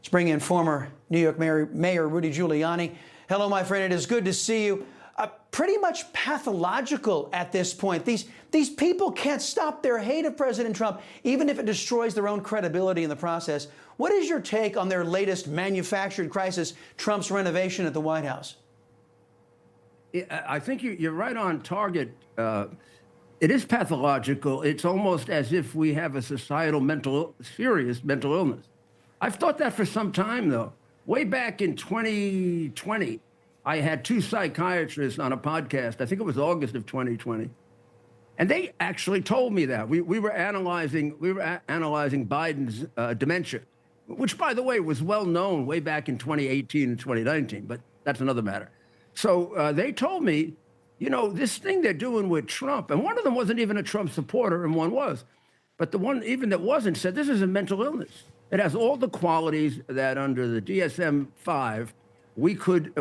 Let's bring in former New York Mayor Rudy Giuliani. Hello, my friend. It is good to see you. Pretty much pathological at this point. These people can't stop their hate of President Trump, even if it destroys their own credibility in the process. What is your take on their latest manufactured crisis, Trump's renovation at the White House? I think you're right on target. It is pathological. It's almost as if we have a societal serious mental illness. I've thought that for some time, though. Way back in 2020, I had two psychiatrists on a podcast. I think it was August of 2020. And they actually told me that. We were analyzing Biden's dementia, which, by the way, was well known way back in 2018 and 2019, but that's another matter. So they told me, you know, this thing they're doing with Trump, and one of them wasn't even a Trump supporter, and one was, but the one even that wasn't said this is a mental illness. It has all the qualities that under the DSM-5, we could,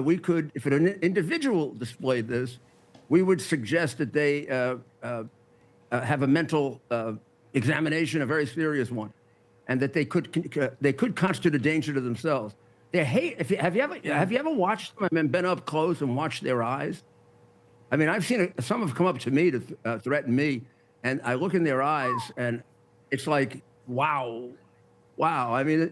if an individual displayed this, we would suggest that they have a mental examination, a very serious one, and that they could constitute a danger to themselves. Their hate. Have you ever watched them and been up close and watched their eyes? I mean, I've seen some have come up to me to threaten me, and I look in their eyes, and it's like, wow. I mean,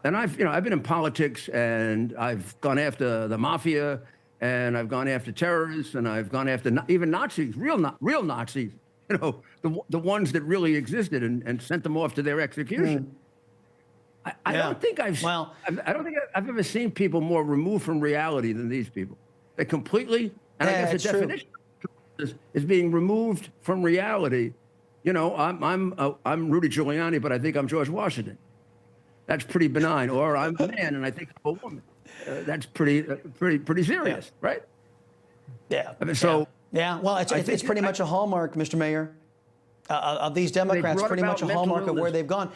and I've been in politics, and I've gone after the mafia, and I've gone after terrorists, and I've gone after even Nazis, real Nazis, you know, the ones that really existed, and sent them off to their execution. I don't think I've ever seen people more removed from reality than these people. They're completely, and I guess the definition is being removed from reality. You know, I'm Rudy Giuliani, but I think I'm George Washington. That's pretty benign. Or I'm a man, and I think I'm a woman. That's pretty serious, right? Yeah. I mean, so yeah. Well, it's pretty much a hallmark, Mr. Mayor, of these Democrats. Pretty much a hallmark of where they've gone.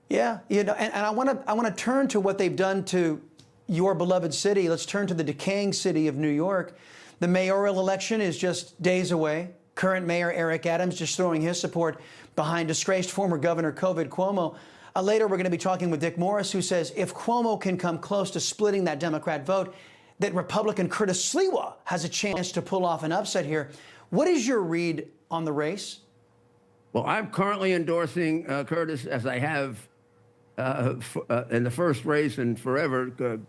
Yeah, you know, and I want to turn to what they've done to your beloved city. Let's turn to the decaying city of New York. The mayoral election is just days away. Current Mayor Eric Adams just throwing his support behind disgraced former Governor Cuomo. Later, we're going to be talking with Dick Morris, who says if Cuomo can come close to splitting that Democrat vote, that Republican Curtis Sliwa has a chance to pull off an upset here. What is your read on the race? Well, I'm currently endorsing Curtis, as I have in the first race and forever.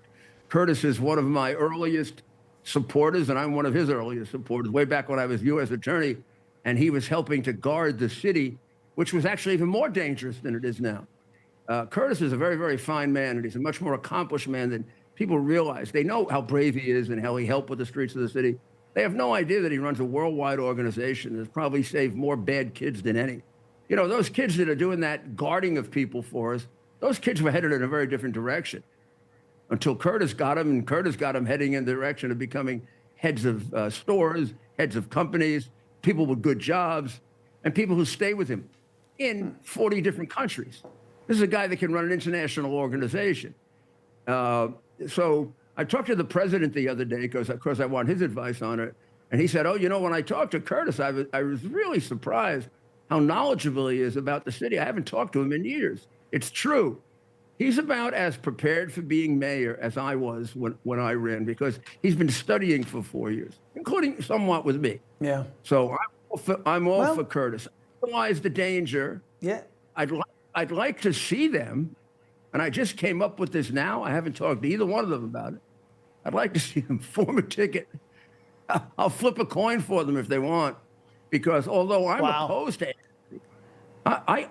Curtis is one of my earliest supporters, and I'm one of his earliest supporters, way back when I was U.S. Attorney, and he was helping to guard the city, which was actually even more dangerous than it is now. Curtis is a very, very fine man, and he's a much more accomplished man than people realize. They know how brave he is and how he helped with the streets of the city. They have no idea that he runs a worldwide organization that's probably saved more bad kids than any. You know, those kids that are doing that guarding of people for us, those kids were headed in a very different direction until Curtis got them, and Curtis got them heading in the direction of becoming heads of stores, heads of companies, people with good jobs, and people who stay with him in 40 different countries. This is a guy that can run an international organization. So I talked to the president the other day because, of course, I want his advice on it. And he said, oh, you know, when I talked to Curtis, I was really surprised how knowledgeable he is about the city. I haven't talked to him in years. It's true. He's about as prepared for being mayor as I was when I ran, because he's been studying for 4 years, including somewhat with me. Yeah. So I'm all for Curtis. I realize the danger. Yeah. I'd like to see them, and I just came up with this now. I haven't talked to either one of them about it. I'd like to see them form a ticket. I'll flip a coin for them if they want, because although I'm opposed to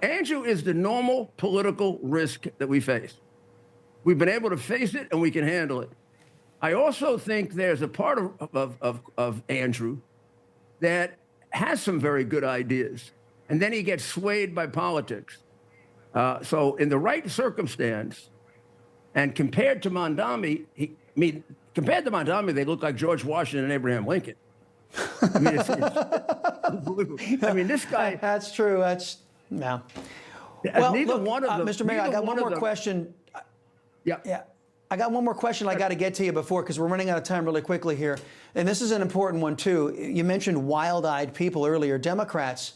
Andrew is the normal political risk that we face. We've been able to face it, and we can handle it. I also think there's a part of Andrew that has some very good ideas, and then he gets swayed by politics. So in the right circumstance, and compared to Mondami, they look like George Washington and Abraham Lincoln. I mean, it's unbelievable. I mean, this guy. That's true. No. Well, look, one of them, Mr. Mayor, I got one more question. Yeah. I got one more question I got to get to you before, because we're running out of time really quickly here. And this is an important one, too. You mentioned wild-eyed people earlier. Democrats,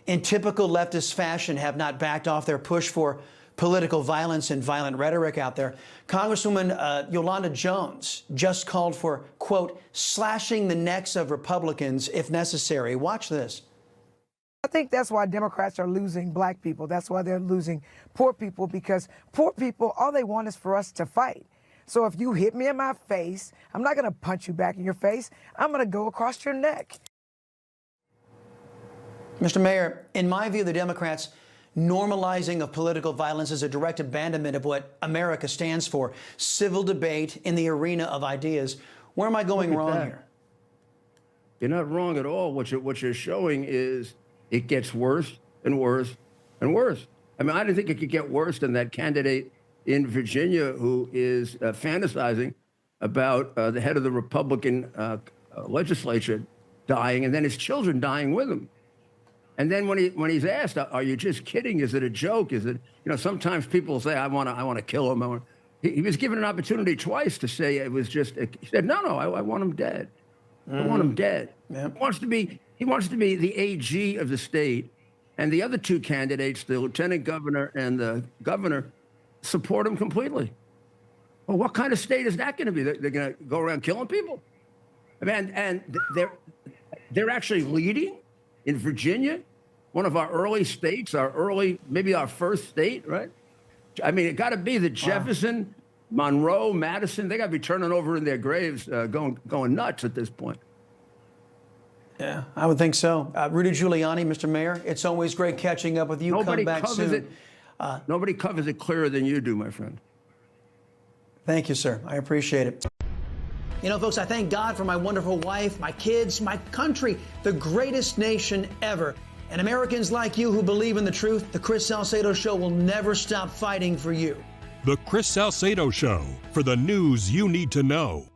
in typical leftist fashion, have not backed off their push for political violence and violent rhetoric out there. Congresswoman Yolanda Jones just called for, quote, slashing the necks of Republicans if necessary. Watch this. I think that's why Democrats are losing black people. That's why they're losing poor people, because poor people, all they want is for us to fight. So if you hit me in my face, I'm not going to punch you back in your face. I'm going to go across your neck. Mr. Mayor, in my view, the Democrats' normalizing of political violence is a direct abandonment of what America stands for, civil debate in the arena of ideas. Where am I going wrong here? You're not wrong at all. What you're showing is it gets worse and worse and worse. I mean, I didn't think it could get worse than that candidate in Virginia who is fantasizing about the head of the Republican legislature dying and then his children dying with him. And then when he's asked, "Are you just kidding? Is it a joke? Is it?" You know, sometimes people say, "I want to kill him." He was given an opportunity twice to say it was just. He said, "No, I want him dead. I want him dead." Yep. He wants to be the AG of the state, and the other two candidates, the lieutenant governor and the governor, support him completely. Well, what kind of state is that going to be? They're going to go around killing people? I mean, and they're actually leading in Virginia, one of our early states, maybe our first state, right? I mean, it got to be the Jefferson, Monroe, Madison. They got to be turning over in their graves, going nuts at this point. Yeah, I would think so. Rudy Giuliani, Mr. Mayor, it's always great catching up with you. Nobody Come back covers soon. it. Nobody covers it clearer than you do, my friend. Thank you, sir. I appreciate it. You know, folks, I thank God for my wonderful wife, my kids, my country, the greatest nation ever. And Americans like you who believe in the truth, the Chris Salcedo Show will never stop fighting for you. The Chris Salcedo Show, for the news you need to know.